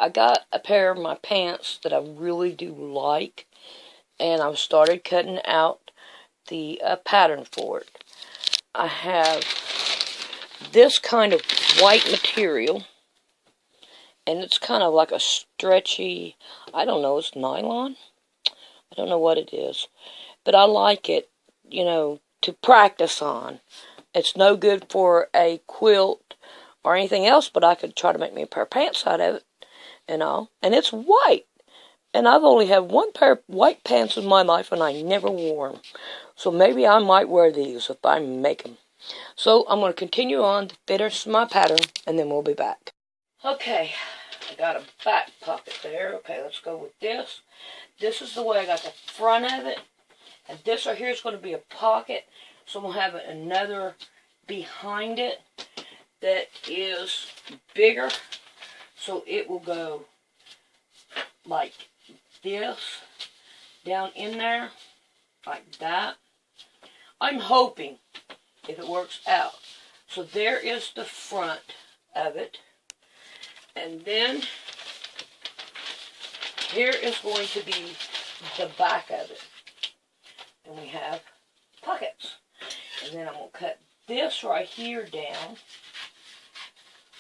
I got a pair of my pants that I really do like, and I've started cutting out the pattern for it. I have this kind of white material, and it's kind of like a stretchy, I don't know, it's nylon? I don't know what it is, but I like it, you know, to practice on. It's no good for a quilt or anything else, but I could try to make me a pair of pants out of it and all. And it's white. And I've only had one pair of white pants in my life, and I never wore them. So maybe I might wear these if I make them. So I'm going to continue on to finish my pattern, and then we'll be back. Okay, I got a back pocket there. Okay, let's go with this. This is the way I got the front of it. And this right here is going to be a pocket. So I'm going to have another behind it that is bigger. So it will go like this down in there, like that. I'm hoping if it works out. So there is the front of it. And then here is going to be the back of it. And we have pockets. And then I'm going to cut this right here down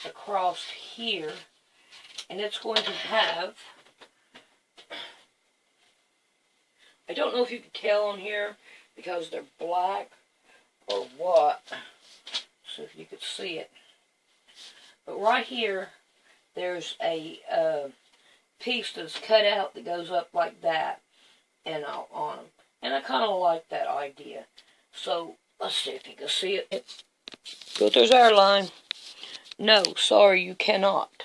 across here. And it's going to have, I don't know if you can tell on here because they're black or what. So if you could see it. But right here, there's a piece that's cut out that goes up like that and on them. And I kind of like that idea. So let's see if you can see it. Quilter's Airline. No, sorry, you cannot.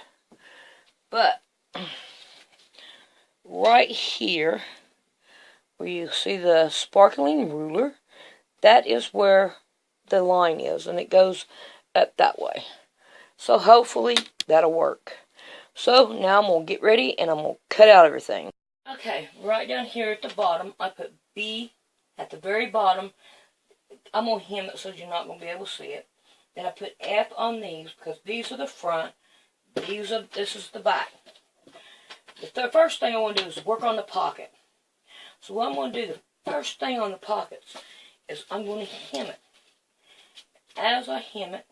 But right here, where you see the sparkling ruler, that is where the line is, and it goes up that way. So hopefully that'll work. So now I'm going to get ready, and I'm going to cut out everything. Okay, right down here at the bottom, I put B at the very bottom. I'm going to hem it so you're not going to be able to see it. Then I put F on these because these are the front. This is the back. The first thing I want to do is work on the pocket. So what I'm going to do, the first thing on the pockets, is I'm going to hem it. As I hem it,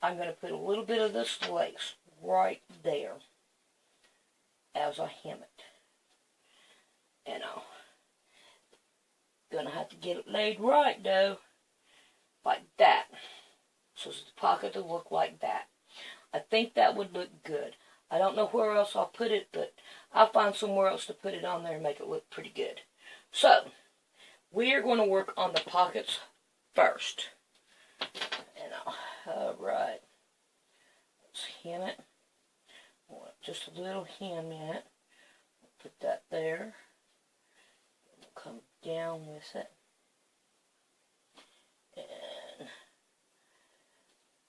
I'm going to put a little bit of this lace right there as I hem it. And I'm going to have to get it laid right, though, like that. So the pocket will look like that. I think that would look good. I don't know where else I'll put it, but I'll find somewhere else to put it on there and make it look pretty good. So, we are going to work on the pockets first. And alright. Let's hem it. I want just a little hem in it. Put that there. We'll come down with it. And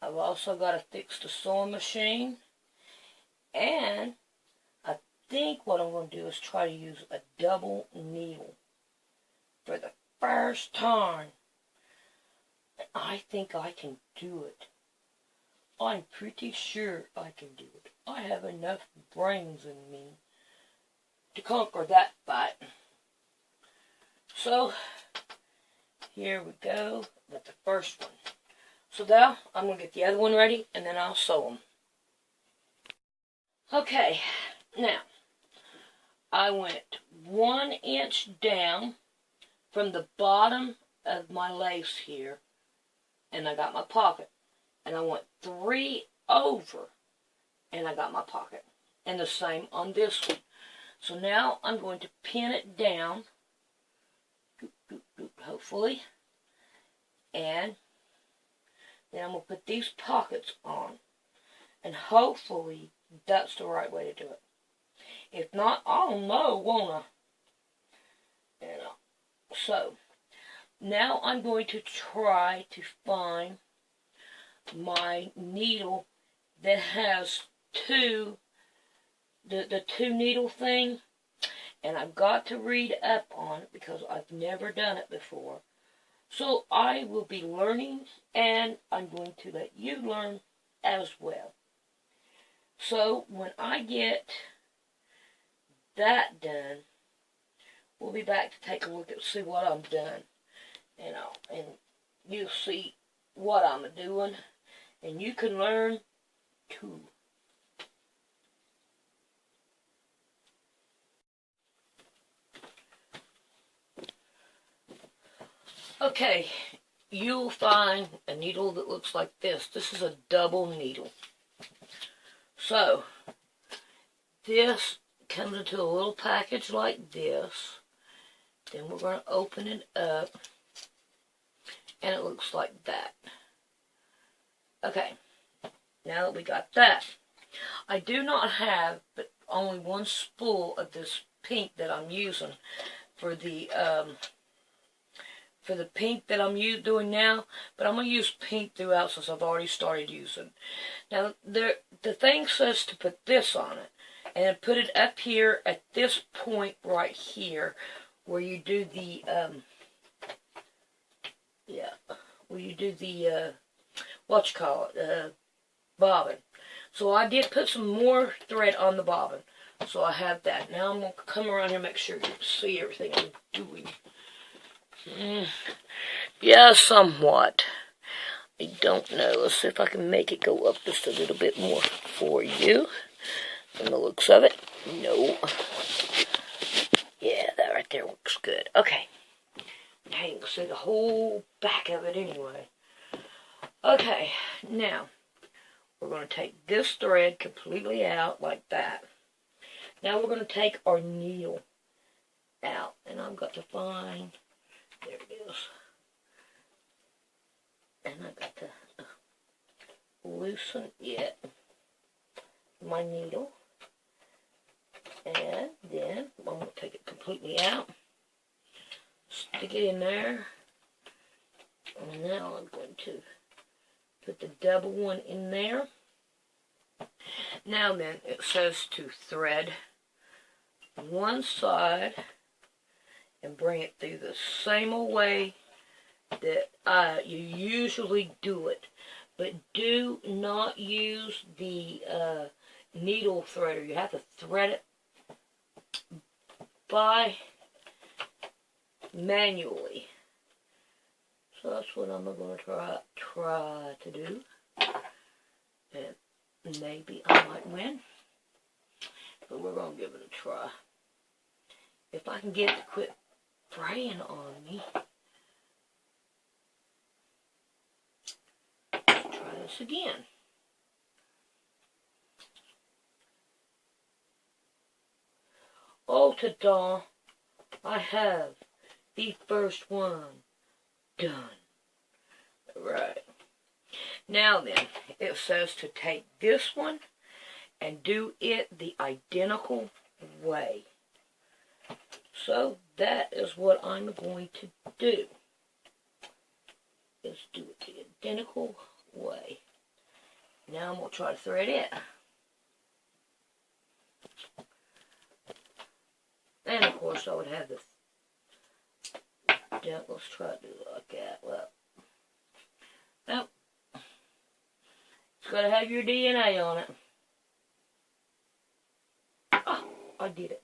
I've also got to fix the sewing machine. And I think what I'm going to do is try to use a double needle for the first time. And I think I can do it. I'm pretty sure I can do it. I have enough brains in me to conquer that fight. So, here we go with the first one. So now, I'm going to get the other one ready, and then I'll sew them. Okay, now, I went 1 inch down from the bottom of my lace here, and I got my pocket. And I went 3 over, and I got my pocket. And the same on this one. So now I'm going to pin it down, hopefully, and then I'm going to put these pockets on, and hopefully that's the right way to do it. If not, I'll know, won't I? So, now I'm going to try to find my needle that has the two needle thing, and I've got to read up on it because I've never done it before. So I will be learning, and I'm going to let you learn as well. So when I get that done, we'll be back to take a look at see what I'm done. And you'll see what I'm doing, and you can learn too. Okay, you'll find a needle that looks like this. This is a double needle. So, this comes into a little package like this. Then we're going to open it up, and it looks like that. Okay, now that we got that, I do not have but only one spool of this pink that I'm using for the pink that I'm doing now, but I'm going to use pink throughout since I've already started using. Now, the thing says to put this on it, and put it up here at this point right here, where you do the, bobbin. So I did put some more thread on the bobbin. So I have that. Now I'm going to come around here and make sure you can see everything I'm doing. Yeah, somewhat. I don't know. Let's see if I can make it go up just a little bit more for you. From the looks of it. No. Yeah, that right there looks good. Okay. Now you can see the whole back of it anyway. Okay, now we're going to take this thread completely out like that. Now we're going to take our needle out. And I've got to find... There it is. And I got to loosen my needle. And then I'm going to take it completely out. Stick it in there. And now I'm going to put the double one in there. Now then, it says to thread one side and bring it through the same old way that you usually do it. But do not use the needle threader. You have to thread it by manually. So that's what I'm going to try to do. And maybe I might win. But we're going to give it a try. If I can get it to quit praying on me. Let's try this again. Oh, ta-da! I have the first one done. Right. Now then, it says to take this one and do it the identical way. So that is what I'm going to do. Is do it the identical way. Now I'm going to try to thread it. And of course I would have this. Yeah, let's try to do it like that. Well, nope. It's got to have your DNA on it. Oh, I did it.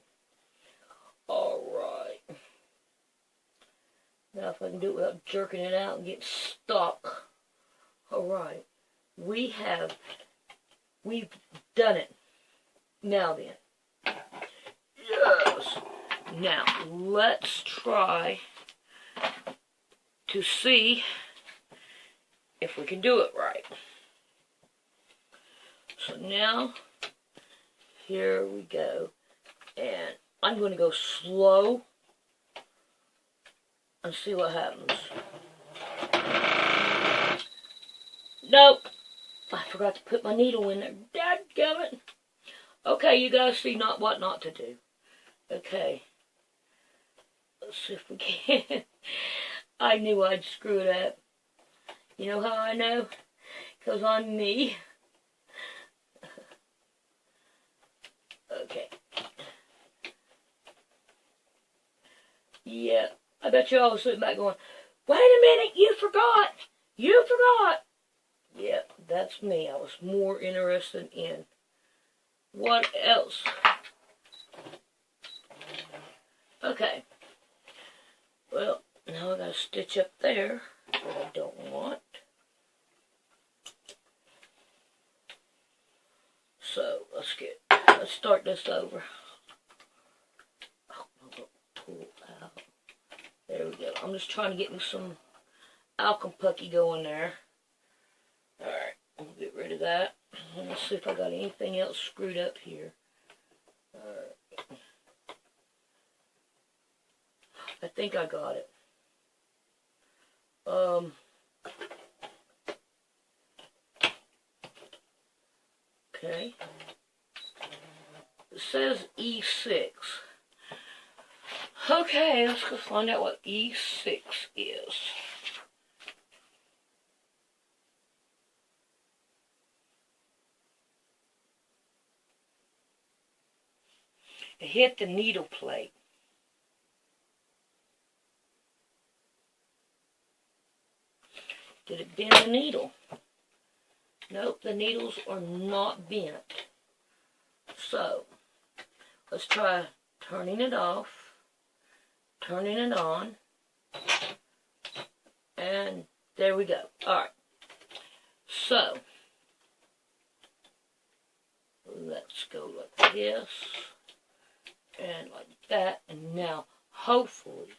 Alright. Now if I can do it without jerking it out and get stuck. Alright. We've done it. Now then. Yes. Now, let's try to see if we can do it right. So now, here we go. And I'm going to go slow and see what happens. Nope. I forgot to put my needle in there. Dadgummit. Okay, you guys see what not to do. Okay. Let's see if we can. I knew I'd screw it up. You know how I know? Because I'm me. Okay. Yeah, I bet you all was sitting back going, wait a minute, you forgot! You forgot! Yeah, that's me. I was more interested in what else Okay. Well, now I gotta stitch up there, what I don't want. So, let's start this over. Oh, I'm gonna pull out. There we go. I'm just trying to get me some alcompucky going there. Alright, I'm gonna get rid of that. Let's see if I got anything else screwed up here. Alright. I think I got it. Okay. It says E6. Okay, let's go find out what E6 is. It hit the needle plate. Did it bend the needle? Nope, the needles are not bent. So, let's try turning it off, turning it on, and there we go. Alright, so, let's go like this, and like that, and now, hopefully,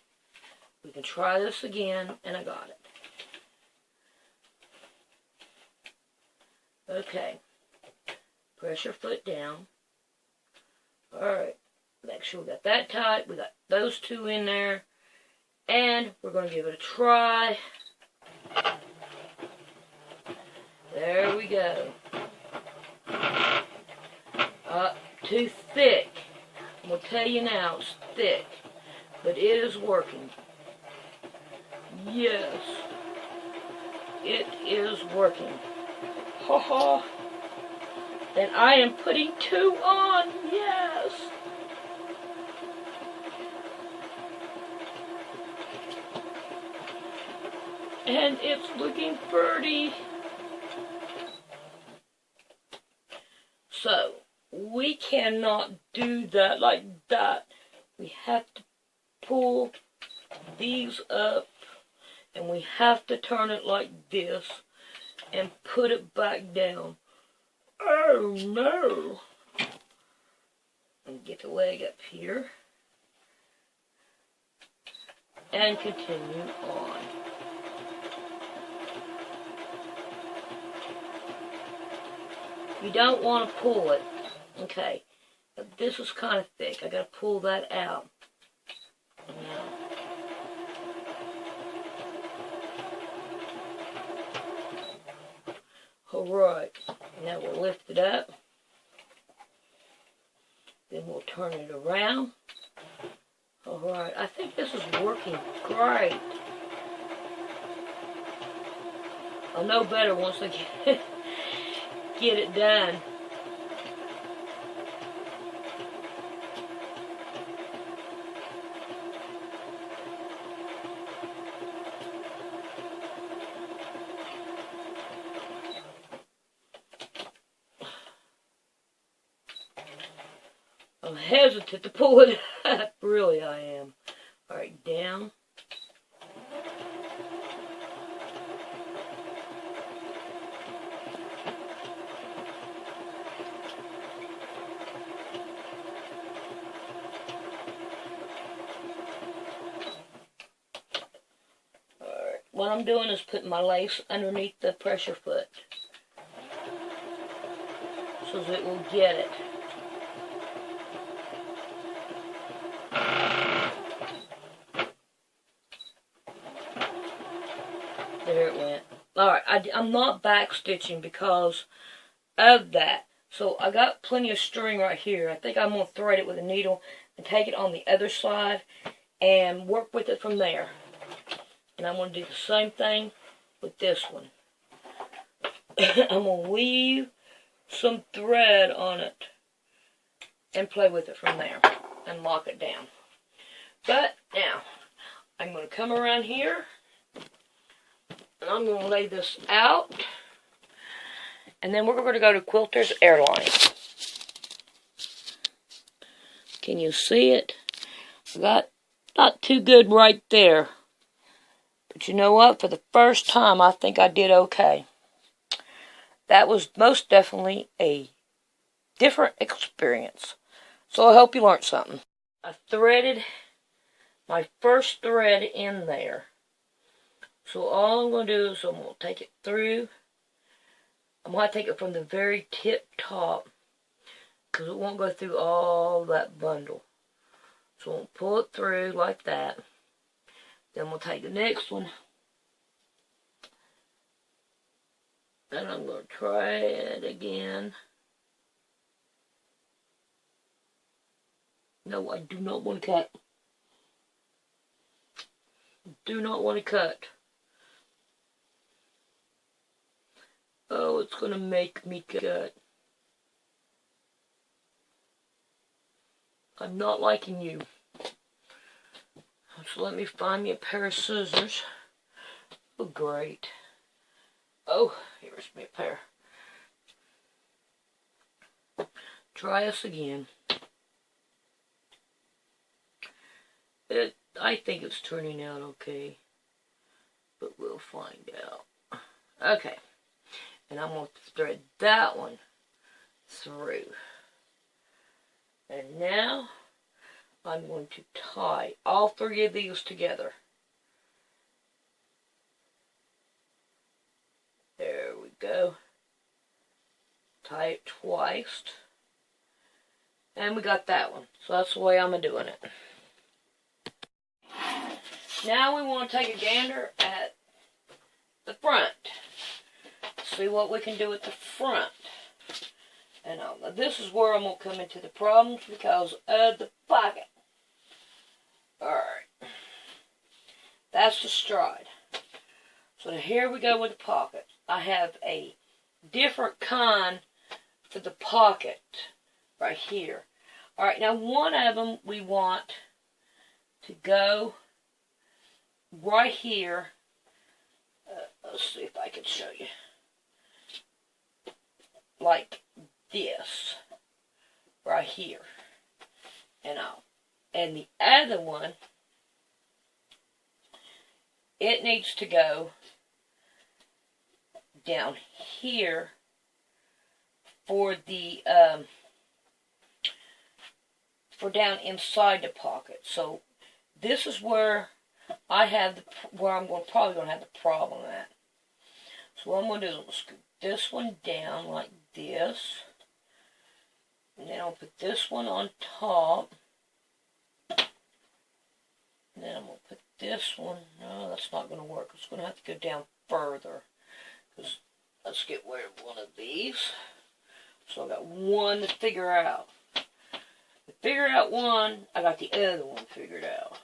we can try this again, and I got it. Okay, press your foot down. Alright, make sure we got that tight. We got those two in there. And we're going to give it a try. There we go. Too thick. I'm going to tell you now, it's thick. But it is working. Yes. It is working. Ha ha. And I am putting 2 on. Yes. And it's looking pretty. So, we cannot do that like that. We have to pull these up. And we have to turn it like this. And put it back down. Oh no! And get the leg up here. And continue on. You don't want to pull it. Okay. But this is kind of thick. I gotta pull that out. Now. Alright, now we'll lift it up, then we'll turn it around. Alright, I think this is working great. I'll know better once I get it done. I'm hesitant to pull it up. Really, I am. Alright, down. Alright, what I'm doing is putting my lace underneath the pressure foot so that it will get it. There it went. Alright, I'm not back stitching because of that. So I got plenty of string right here. I think I'm going to thread it with a needle and take it on the other side and work with it from there. And I'm going to do the same thing with this one. I'm going to weave some thread on it and play with it from there and lock it down. But now, I'm going to come around here. And I'm going to lay this out. And then we're going to go to Quilter's Airline. Can you see it? got not too good right there. But you know what? For the first time, I think I did okay. That was most definitely a different experience. So I hope you learned something. I threaded my first thread in there. So all I'm going to do is I'm going to take it through. I'm going to take it from the very tip top, because it won't go through all that bundle. So we'll pull it through like that. Then we'll take the next one. And I'm going to try it again. No, I do not want to cut. Do not want to cut. Oh, it's going to make me cut. I'm not liking you. So let me find me a pair of scissors. Oh, great. Oh, here's me a pair. Try us again. I think it's turning out okay. But we'll find out. Okay. And I'm going to thread that one through. And now I'm going to tie all three of these together. There we go. Tie it twice. And we got that one. So that's the way I'm doing it. Now we want to take a gander at the front. See what we can do at the front. And this is where I'm going to come into the problems because of the pocket. Alright. That's the stride. So here we go with the pocket. I have a different kind for the pocket right here. Alright, now one of them we want to go right here. Let's see if I can show you. Like this. Right here. And the other one, it needs to go down here for the for down inside the pocket. So this is where I have where I'm probably going to have the problem at. So what I'm going to do is I'm going to scoot this one down like this. And then I'll put this one on top. And then I'm going to put this one. No, that's not going to work. It's going to have to go down further. Because let's get rid of one of these. So I got one to figure out. To figure out one, I got the other one figured out.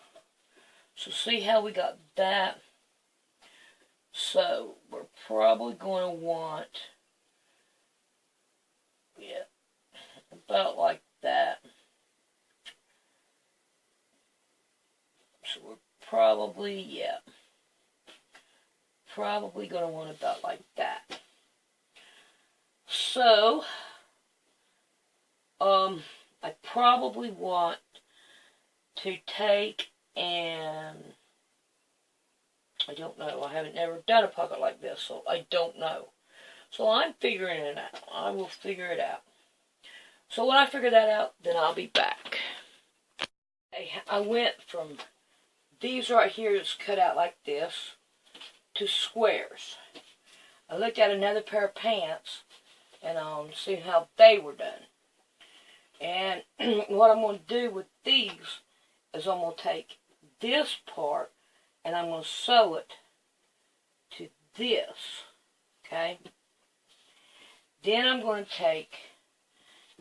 So see how we got that? So we're probably going to want, yeah, about like that. So we're probably, yeah, probably going to want about like that. So, I probably want to take and, I don't know, I haven't never done a pocket like this, so I don't know. So I'm figuring it out. I will figure it out. So when I figure that out, then I'll be back. I went from these right here that's cut out like this to squares. I looked at another pair of pants and see how they were done. And what I'm going to do with these is I'm going to take this part and I'm going to sew it to this. Okay? Then I'm going to take,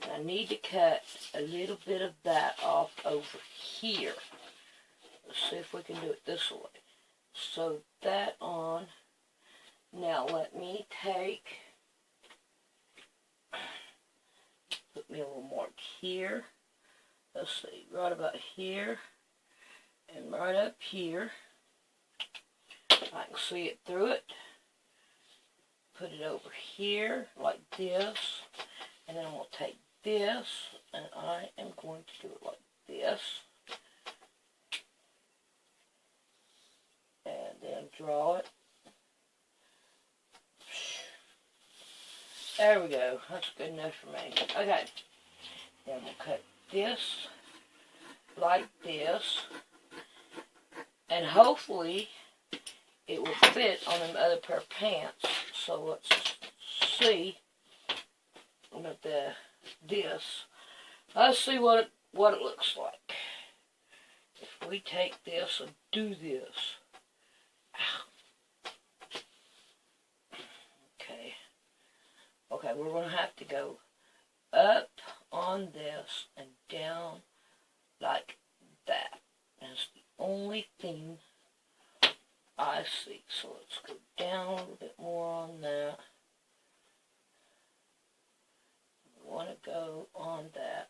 and I need to cut a little bit of that off over here. Let's see if we can do it this way. Sew that on. Now let me take, put me a little mark here. Let's see, right about here. And right up here. I can see it through it. Put it over here like this. And then I'm going to take this and I am going to do it like this. draw it. There we go. That's good enough for me. Okay. Then we'll cut this like this. And hopefully it will fit on them other pair of pants. So let's see with this. Let's see what it looks like. If we take this and do this. Okay, we're going to have to go up on this and down like that. That's the only thing I see. So let's go down a little bit more on that. We want to go on that.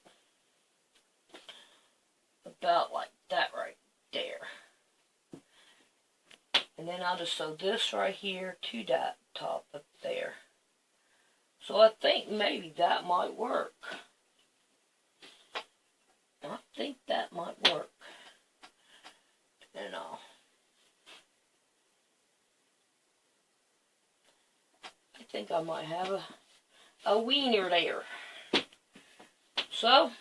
About like that right there. And then I'll just sew this right here to that top up there. So I think maybe that might work. I think that might work. And I think I might have a wiener there. So,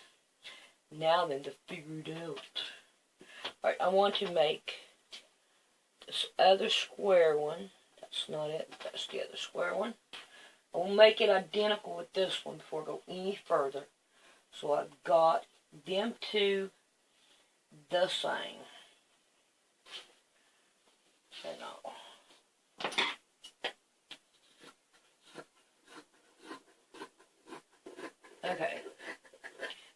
now then to figure it out. Alright, I want to make this other square one. That's not it. That's the other square one. I'll make it identical with this one before I go any further. So I've got them two the same. And okay.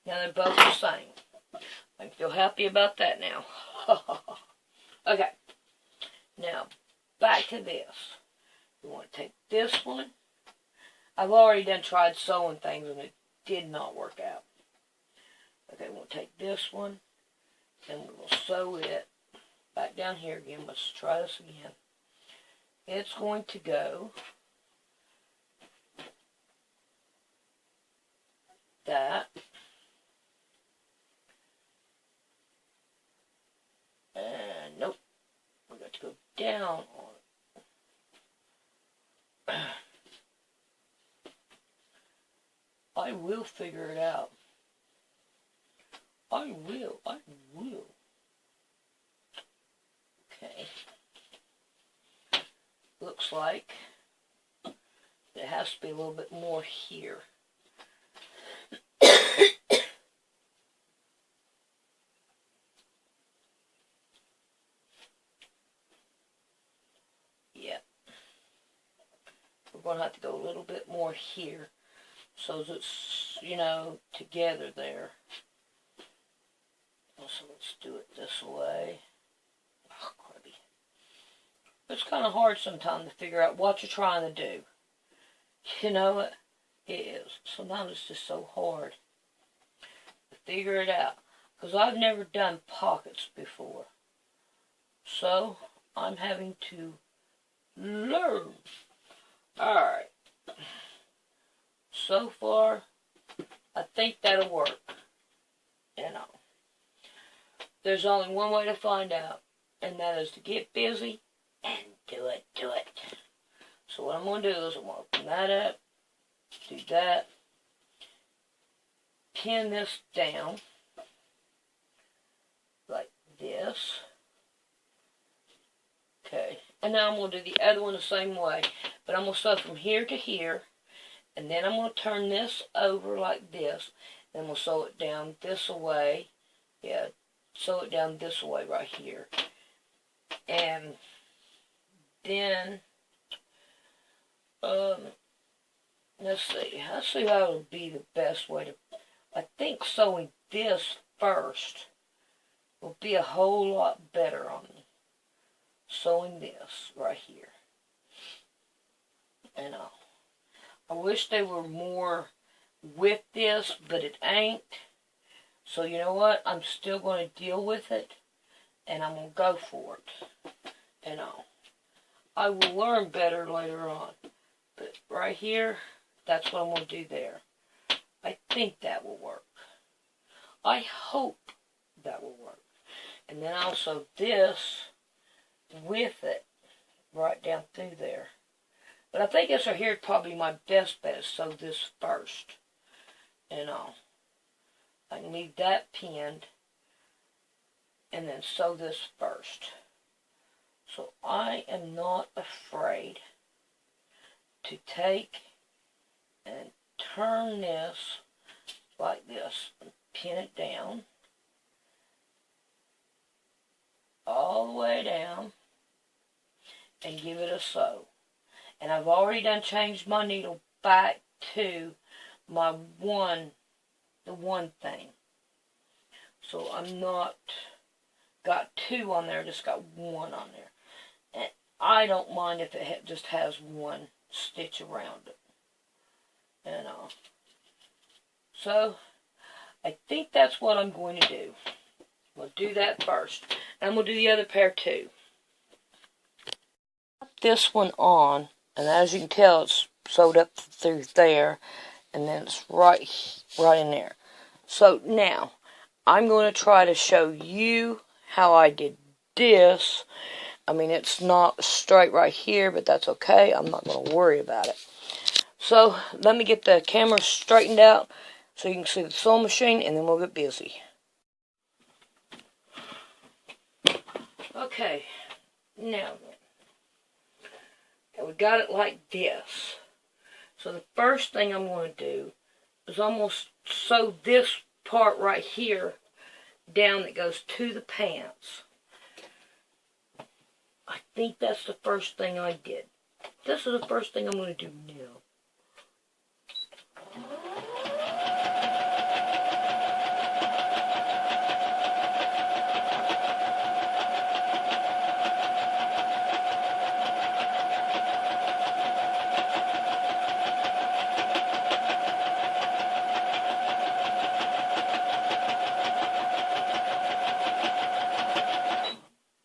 Now they're both the same. I feel happy about that now. Okay. Now, back to this. We want to take this one. I've already tried sewing things and it did not work out. Okay, we'll take this one and we'll sew it back down here again. Let's try this again. It's going to go that. And nope. We got to go down on it. I will figure it out. I will. Okay. Looks like it has to be a little bit more here. Yep. We're going to have to go a little bit more here. So it's, together there. So let's do it this way. Oh, cruddy. It's kind of hard sometimes to figure out what you're trying to do. You know it? It is. Sometimes it's just so hard to figure it out. Because I've never done pockets before. So, I'm having to learn. Alright. So far, I think that'll work. There's only one way to find out, and that is to get busy and do it. So what I'm going to do is I'm going to open that up, do that, pin this down like this. Okay, and now I'm going to do the other one the same way, but I'm going to sew from here to here. And then I'm going to turn this over like this. Then we'll sew it down this way. Yeah, sew it down this way right here. And then, let's see how it would be the best way to, I think sewing this first will be a whole lot better on me. Sewing this right here. And I wish they were more with this, but it ain't. So you know what? I'm still going to deal with it, and I'm going to go for it. And I will learn better later on. But right here, that's what I'm going to do there. I think that will work. I hope that will work. And then also this with it. right down through there. But I think this right here is probably my best bet, sew this first. And I can leave that pinned and then sew this first. So I am not afraid to take and turn this like this and pin it down all the way down and give it a sew. And I've already done changed my needle back to my the one thing. So I'm not got two on there, just got one on there. And I don't mind if it just has one stitch around it. And so I think that's what I'm going to do. We'll do that first. And we'll do the other pair too. This one on, and as you can tell, it's sewed up through there, and then it's right in there. So now, I'm going to try to show you how I did this. I mean, it's not straight right here, but that's okay. I'm not going to worry about it. So, let me get the camera straightened out so you can see the sewing machine, and then we'll get busy. Okay, now then. And we got it like this. So the first thing I'm going to do is almost sew this part right here down that goes to the pants. I think that's the first thing I did. This is the first thing I'm going to do now.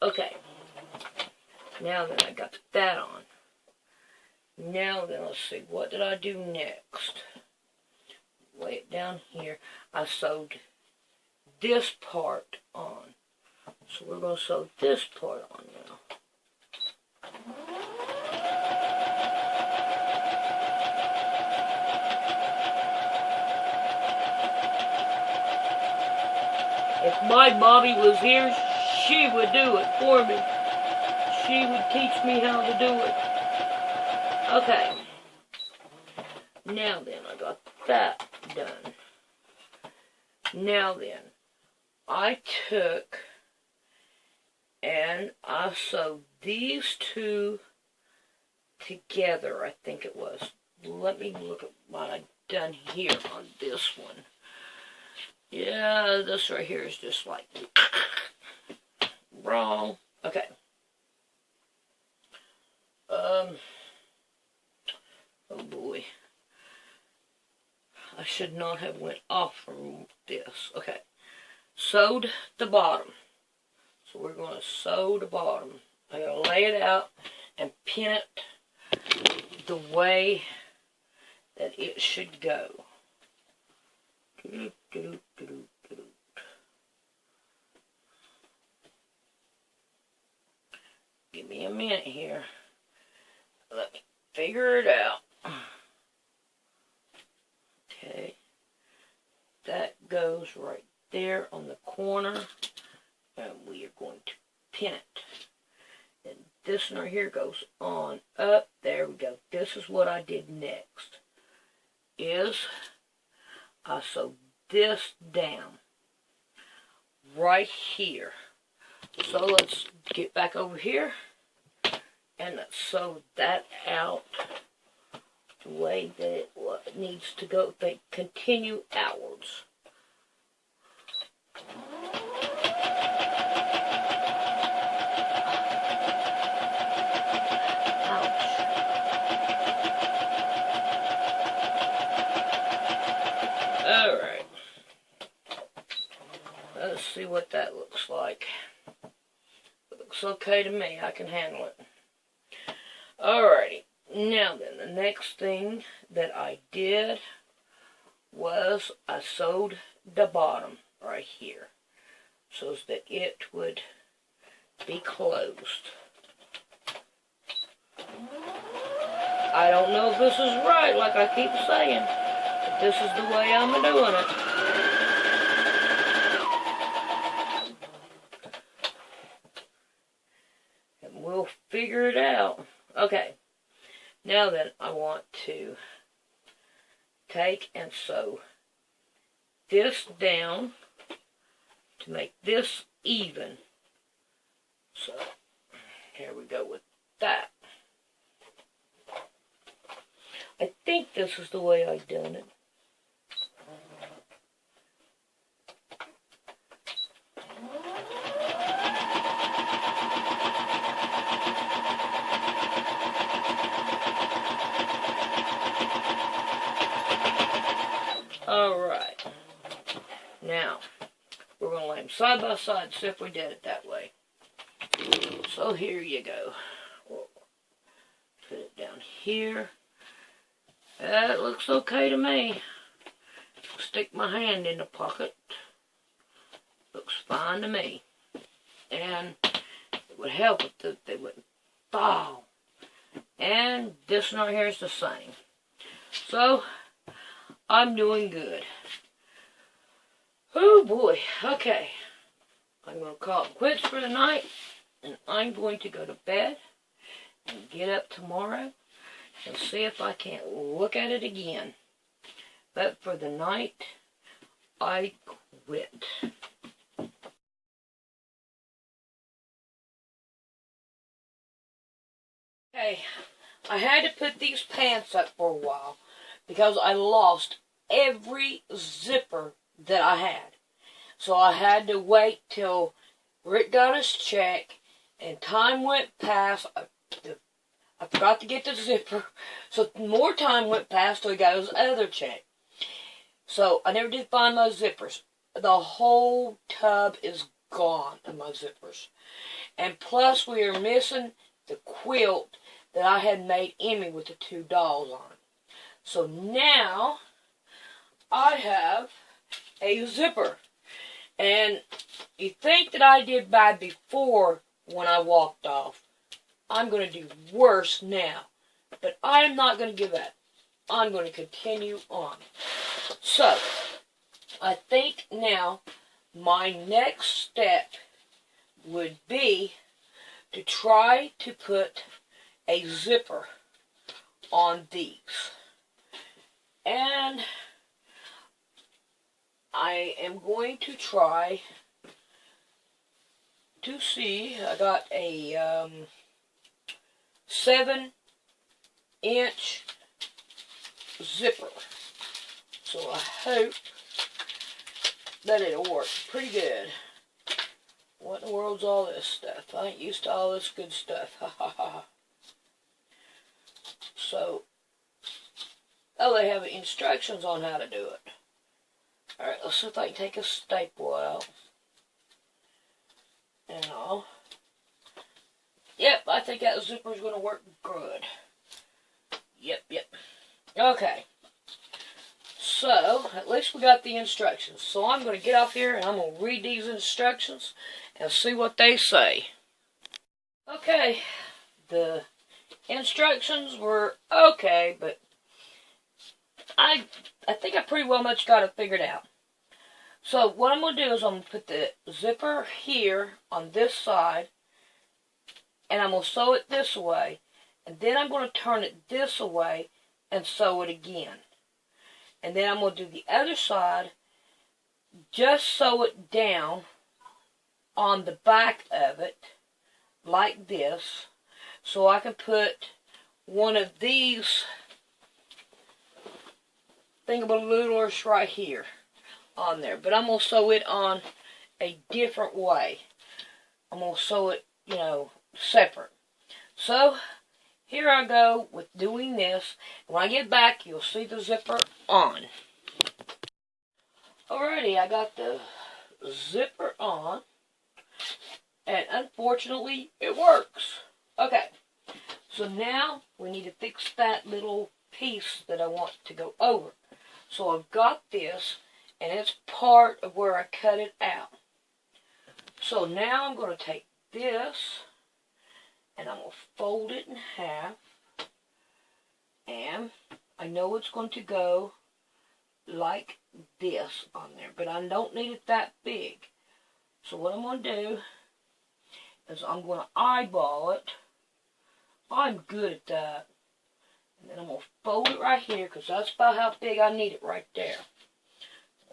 Okay, now that I got that on, now then let's see, what did I do next? Lay it down here. I sewed this part on. So we're going to sew this part on now. If my Bobby was here, she would do it for me. She would teach me how to do it. Okay. Now then, I got that done. Now then, I took and I sewed these two together, I think it was. Let me look at what I've done here on this one. Yeah, this right here is just like wrong. Okay. Oh boy. I should not have went off from this. Okay. Sewed the bottom. So we're going to sew the bottom. I'm going to lay it out and pin it the way that it should go. Give me a minute here. Let me figure it out. Okay. That goes right there on the corner. And we are going to pin it. And this one right here goes on up. There we go. This is what I did next. I sewed this down right here. So let's get back over here and let's sew that out the way that it needs to go. They continue outwards. Alright. Let's see what that looks like. It looks okay to me. I can handle it. Alrighty. Now then, the next thing that I did was I sewed the bottom right here so that it would be closed. I don't know if this is right, like I keep saying, but this is the way I'm doing it. And we'll figure it out. Okay, now then I want to take and sew this down to make this even. So, here we go with that. I think this is the way I've done it. Alright. Now, we're going to lay them side by side, see if we did it that way. So here you go. We'll put it down here. That looks okay to me. Stick my hand in the pocket. Looks fine to me. And it would help if they wouldn't fall. And this one right here is the same. So, I'm doing good. Oh boy, okay. I'm going to call it quits for the night. And I'm going to go to bed and get up tomorrow and see if I can't look at it again. But for the night, I quit. Okay, I had to put these pants up for a while because I lost every zipper that I had. So I had to wait till Rick got his check and time went past. I forgot to get the zipper, so more time went past till he got his other check. So I never did find my zippers. The whole tub is gone of my zippers. And plus we are missing the quilt that I had made Emmy with the 2 dolls on. So now I have a zipper. And you think that I did bad before when I walked off. I'm going to do worse now. But I'm not going to give up. I'm going to continue on. So, I think now my next step would be to try to put a zipper on these. And I am going to try to see. I got a 7-inch zipper. So I hope that it'll work pretty good. What in the world's all this stuff? I ain't used to all this good stuff. Ha ha ha. So, oh, they have instructions on how to do it. Alright, let's see if I can take a staple out. And all. Yep, I think that zipper is going to work good. Yep. Okay. So, at least we got the instructions. So I'm going to get off here and I'm going to read these instructions and see what they say. Okay, the instructions were okay, but I think I pretty well much got it figured out. So what I'm going to do is I'm going to put the zipper here on this side, and I'm going to sew it this way, and then I'm going to turn it this way and sew it again. And then I'm going to do the other side, just sew it down on the back of it, like this, so I can put one of these thingamaboodlers right here on there. But I'm going to sew it on a different way. I'm going to sew it, separate. So, here I go with doing this. When I get back, you'll see the zipper on. Alrighty, I got the zipper on. And unfortunately, it works. Okay, so now we need to fix that little piece that I want to go over. So I've got this, and it's part of where I cut it out. So now I'm going to take this, and I'm going to fold it in half. I know it's going to go like this on there, but I don't need it that big. So what I'm going to do is I'm going to eyeball it. I'm good at that. And then I'm going to fold it right here because that's about how big I need it right there.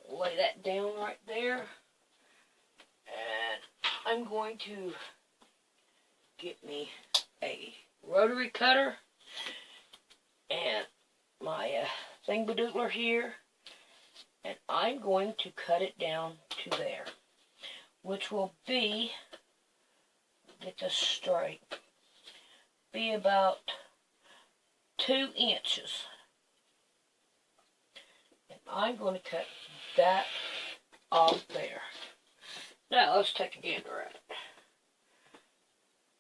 Lay that down right there. And I'm going to get me a rotary cutter and my thingadoodler here. And I'm going to cut it down to there, which will be, get this straight, be about 2 inches. And I'm going to cut that off there. Now let's take a gander at it.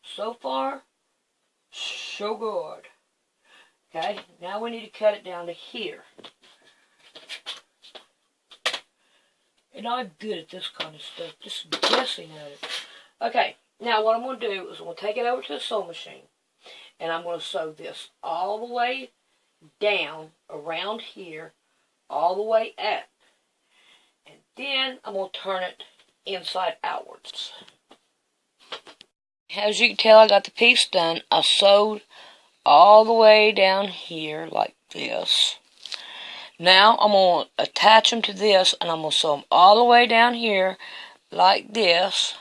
So far, so good. Okay, now we need to cut it down to here. And I'm good at this kind of stuff, just guessing at it. Okay, now what I'm going to do is I'm going to take it over to the sewing machine. And I'm going to sew this all the way down around here, all the way up. And then I'm going to turn it inside outwards. As you can tell, I got the piece done. I sewed all the way down here like this. Now I'm going to attach them to this, and I'm going to sew them all the way down here like this.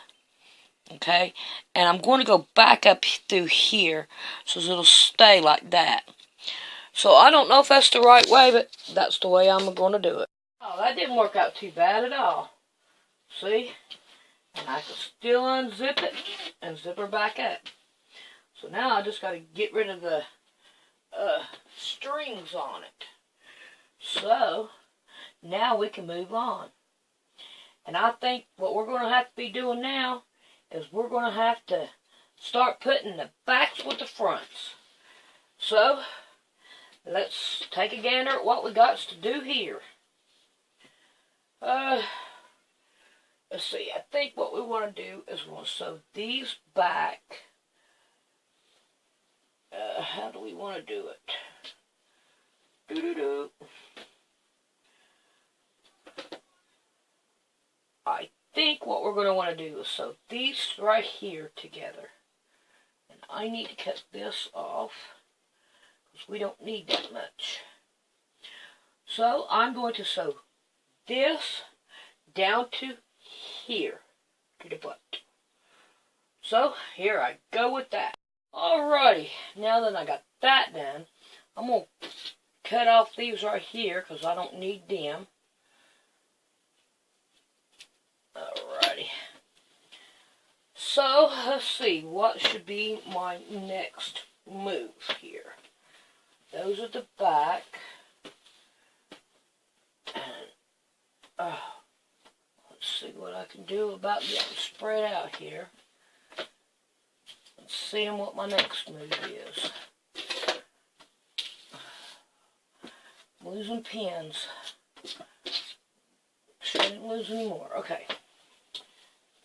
Okay, and I'm going to go back up through here so it'll stay like that. So I don't know if that's the right way, but that's the way I'm going to do it. Oh, that didn't work out too bad at all. See? And I can still unzip it and zip her back up. So now I just got to get rid of the strings on it. So now we can move on. And I think what we're going to have to be doing now is we're going to have to start putting the backs with the fronts. So let's take a gander at what we got to do here. Let's see, I think what we want to do is we're going to sew these back. How do we want to do it? I think what we're going to want to do is sew these right here together. And I need to cut this off because we don't need that much. So I'm going to sew this down to here, to the butt. So here I go with that. Alrighty, now that I got that done, I'm going to cut off these right here because I don't need them. Alrighty. So, let's see, what should be my next move here? Those are the back. And, let's see what I can do about getting spread out here. Let's see what my next move is. I'm losing pins. Shouldn't lose any more. Okay.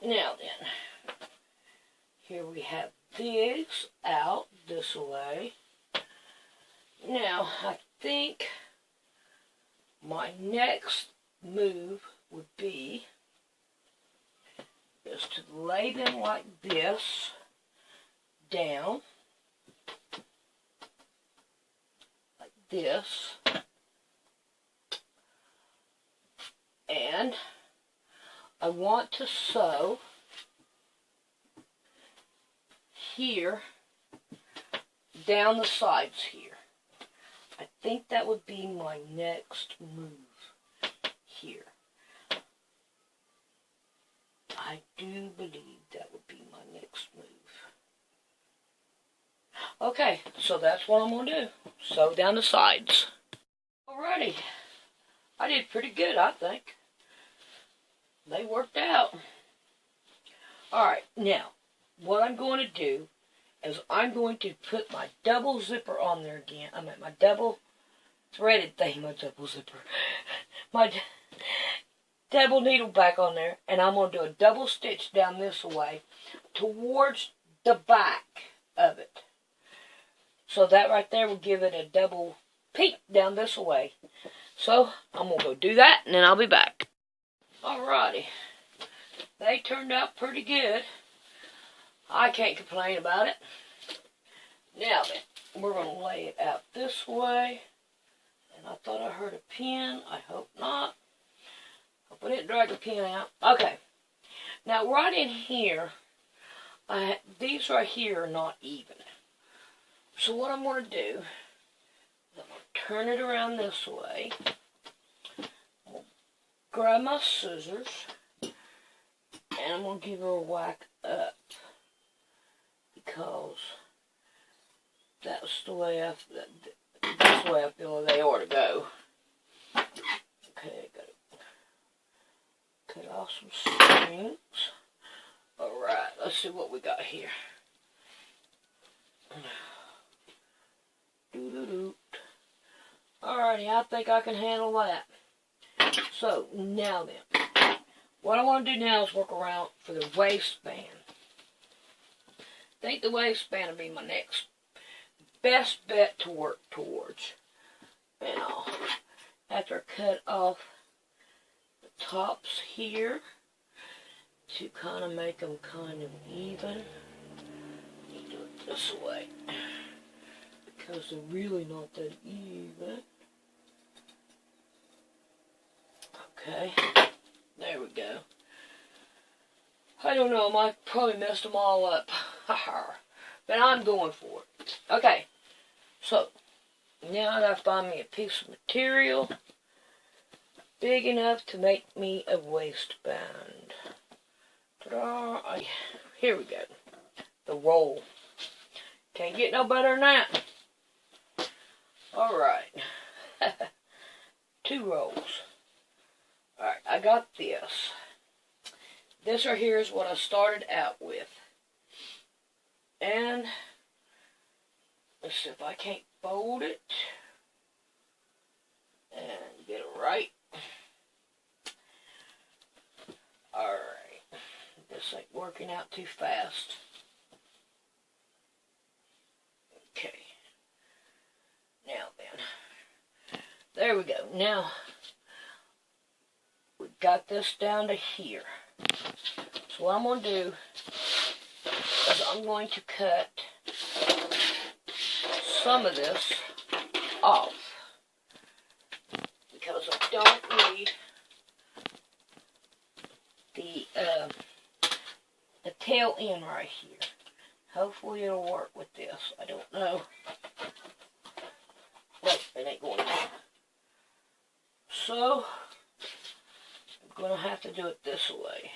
Now then, here we have these out this way. Now, I think my next move would be is to lay them like this down, like this, and I want to sew here down the sides here. I think that would be my next move here. I do believe that would be my next move. Okay, so that's what I'm going to do. Sew down the sides. Alrighty. I did pretty good, I think. They worked out. Alright, now, what I'm going to do is I'm going to put my double zipper on there again. I mean, my double threaded thing, my double zipper. My double needle back on there, and I'm going to do a double stitch down this way towards the back of it. So that right there will give it a double peek down this way. So I'm going to go do that, and then I'll be back. Alrighty. They turned out pretty good. I can't complain about it. Now then, we're going to lay it out this way. And I thought I heard a pin. I hope not. Hope I didn't drag a pin out. Okay. Now right in here, these right here are not even. So what I'm going to do is I'm going to turn it around this way. Grab my scissors. And I'm going to give her a whack up. Because that's the way I feel they ought to go. Okay, got to cut off some strings. Alright, let's see what we got here. Alrighty, I think I can handle that. So, now then, what I want to do now is work around for the waistband. I think the waistband will be my next best bet to work towards. And I'll have to cut off the tops here to kind of make them kind of even. Do it this way because they're really not that even. Okay, there we go. I don't know, I might probably messed them all up. But I'm going for it. Okay, so now I gotta find me a piece of material big enough to make me a waistband. Ta-da! Here we go. The roll. Can't get no better than that. Alright. 2 rolls. Alright, I got this. This right here is what I started out with. And let's see if I can't fold it and get it right. Alright. This ain't working out too fast. Okay. Now then. There we go. Now, we've got this down to here. So what I'm going to do is I'm going to cut some of this off. Because I don't need the tail end right here. Hopefully it'll work with this. I don't know. Nope, it ain't going to. So, I'm going to have to do it this way.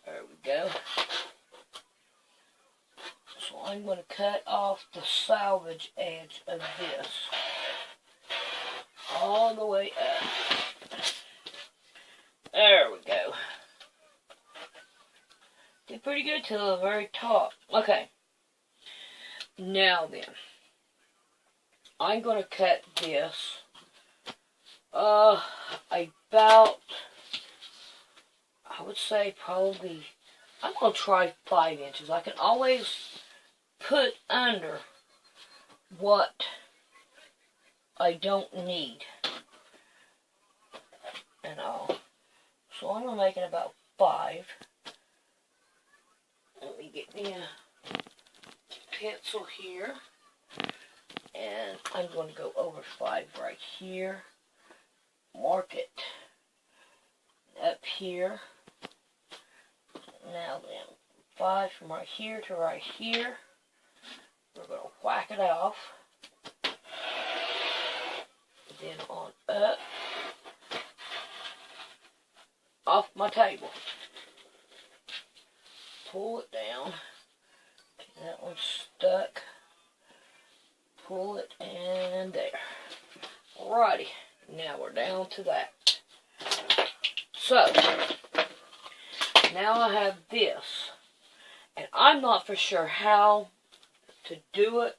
There we go. So I'm going to cut off the salvage edge of this. All the way up. There we go. Did pretty good till the very top. Okay. Now then. I'm going to cut this. About, I would say probably, I'm going to try 5 inches. I can always put under what I don't need. And all. So I'm going to make it about 5. Let me get me a pencil here. And I'm going to go over 5 right here. Mark it up here. Now then, 5 from right here to right here. We're going to whack it off. Then on up. Off my table. Pull it down. Okay, that one's stuck. Pull it, and there. Alrighty, now we're down to that. So, now I have this, and I'm not for sure how to do it,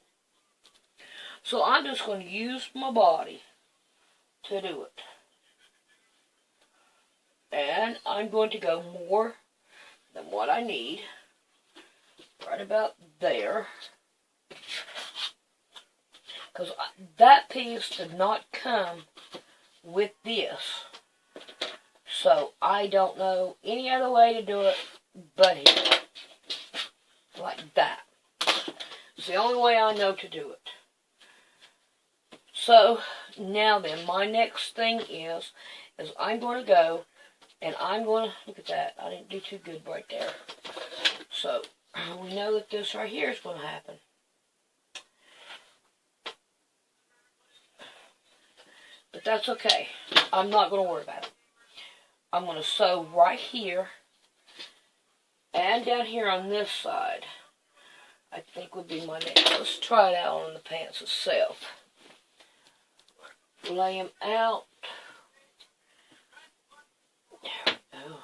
so I'm just going to use my body to do it. And I'm going to go more than what I need, right about there. because that piece did not come with this. So I don't know any other way to do it but here. Like that. It's the only way I know to do it. So now then, my next thing is I'm going to go and I'm going to, look at that, I didn't do too good right there. So we know that this right here is going to happen. But that's okay. I'm not going to worry about it. I'm going to sew right here and down here on this side. I think would be my next. Let's try it out on the pants itself. Lay them out. There we go.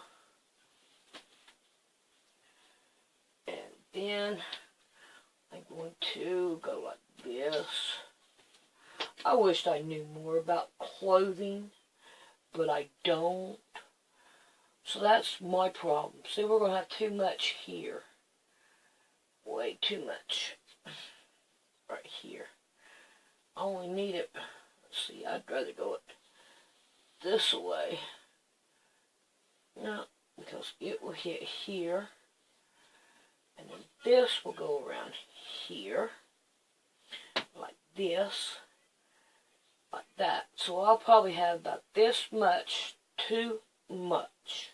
And then I'm going to go like this. I wished I knew more about clothing, but I don't. So that's my problem. See, we're going to have too much here. Way too much. Right here. I only need it. Let's see, I'd rather go it this way. No, because it will hit here. And then this will go around here. Like this. Like that. So I'll probably have about this much too much.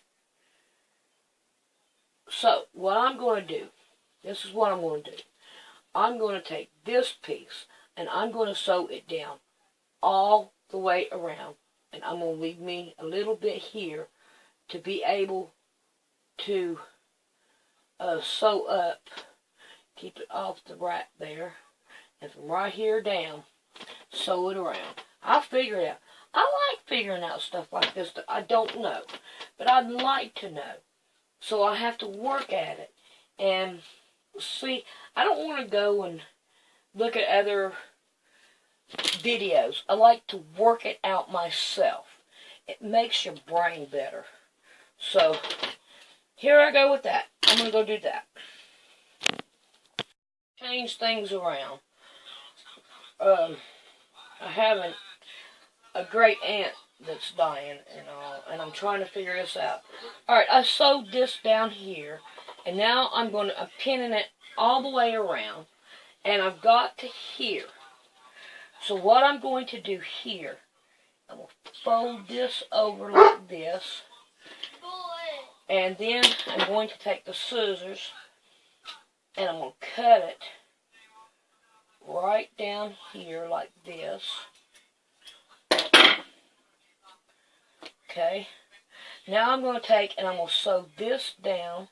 So, what I'm going to do, this is what I'm going to do. I'm going to take this piece and I'm going to sew it down all the way around. And I'm going to leave me a little bit here to be able to sew up, keep it off the rack there. And from right here down, sew it around. I'll figure it out. I like figuring out stuff like this that I don't know. But I'd like to know. So I have to work at it. And see, I don't want to go and look at other videos. I like to work it out myself. It makes your brain better. So, here I go with that. I'm going to go do that. Change things around. I have a great aunt that's dying and all, and I'm trying to figure this out. Alright, I sewed this down here, and now I'm pinning it all the way around, and I've got to here. So what I'm going to do here, I'm going to fold this over like this, and then I'm going to take the scissors, and I'm going to cut it right down here like this. Okay, now I'm going to take and I'm going to sew this down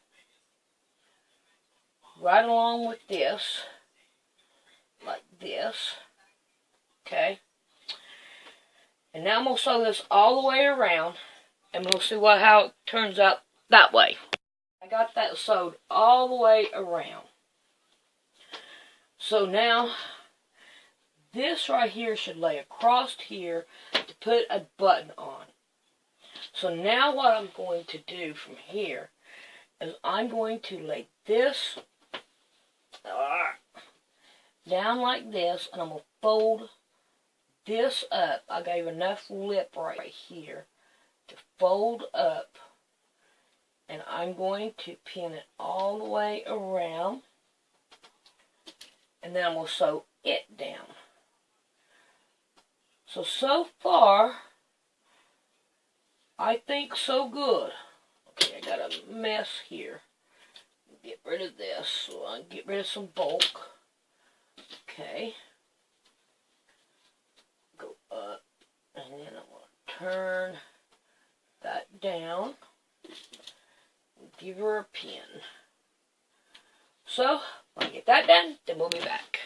right along with this, like this. Okay, and now I'm going to sew this all the way around, and we'll see how it turns out that way. I got that sewed all the way around. So now, this right here should lay across here to put a button on. So now what I'm going to do from here is I'm going to lay this down like this, and I'm going to fold this up. I gave enough lip right here to fold up, and I'm going to pin it all the way around, and then I'm going to sew it down. So far, I think so good. Okay, I got a mess here. Get rid of this so I can get rid of some bulk. Okay. Go up, and then I'm going to turn that down. Give her a pin. So, when I get that done, then we'll be back.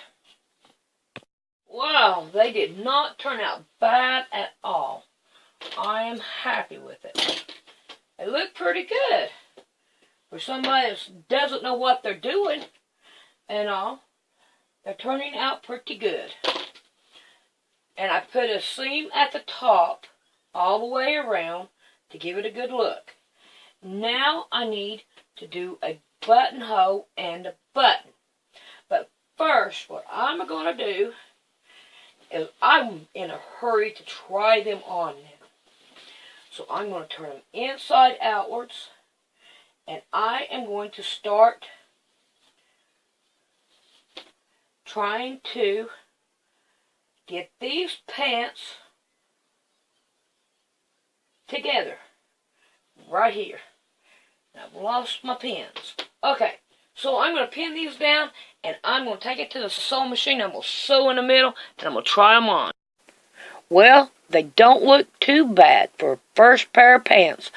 Wow, they did not turn out bad at all. I am happy with it. They look pretty good. For somebody that doesn't know what they're doing and all, they're turning out pretty good. And I put a seam at the top all the way around to give it a good look. Now I need to do a buttonhole and a button. But first, what I'm going to do is I'm in a hurry to try them on now. So I'm going to turn them inside outwards. And I am going to start trying to get these pants together. Right here. I've lost my pins. Okay. So I'm going to pin these down, and I'm going to take it to the sewing machine. I'm going to sew in the middle, and I'm going to try them on. Well, they don't look too bad for a first pair of pants,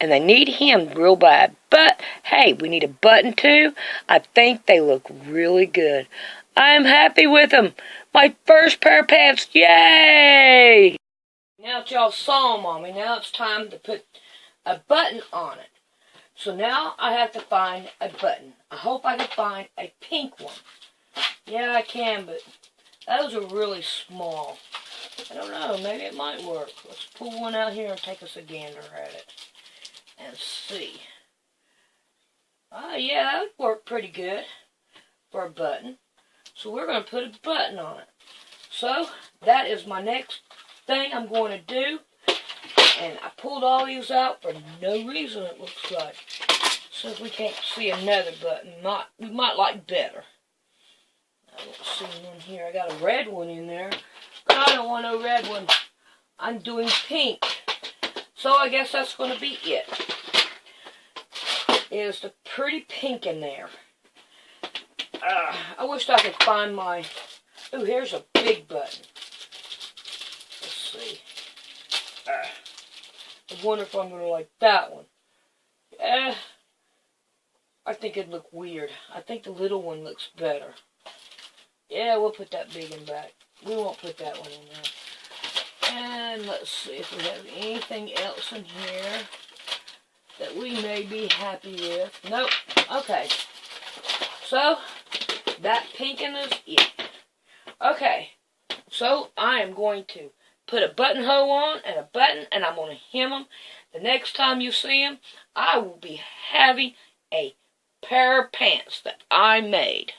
and they need hemmed real bad. But, hey, we need a button too. I think they look really good. I am happy with them. My first pair of pants, yay! Now that y'all saw them on me, now it's time to put a button on it. So now I have to find a button. I hope I can find a pink one. Yeah, I can, but those are really small. I don't know, maybe it might work. Let's pull one out here and take us a gander at it. And see. Oh, yeah, that would work pretty good for a button. So we're going to put a button on it. So, that is my next thing I'm going to do. And I pulled all these out for no reason, it looks like. So if we can't see another button, we might like better. I don't see one here. I got a red one in there. But I don't want no red one. I'm doing pink. So I guess that's going to be it. Is the pretty pink in there. I wish I could find my... Ooh, here's a big button. Let's see. I wonder if I'm going to like that one. I think it'd look weird. I think the little one looks better. Yeah, we'll put that big one back. We won't put that one in there. And let's see if we have anything else in here that we may be happy with. Nope. Okay. So, that pinking is it. Okay. So, I am going to put a buttonhole on and a button, and I'm going to hem them. The next time you see them, I will be having a pair of pants that I made.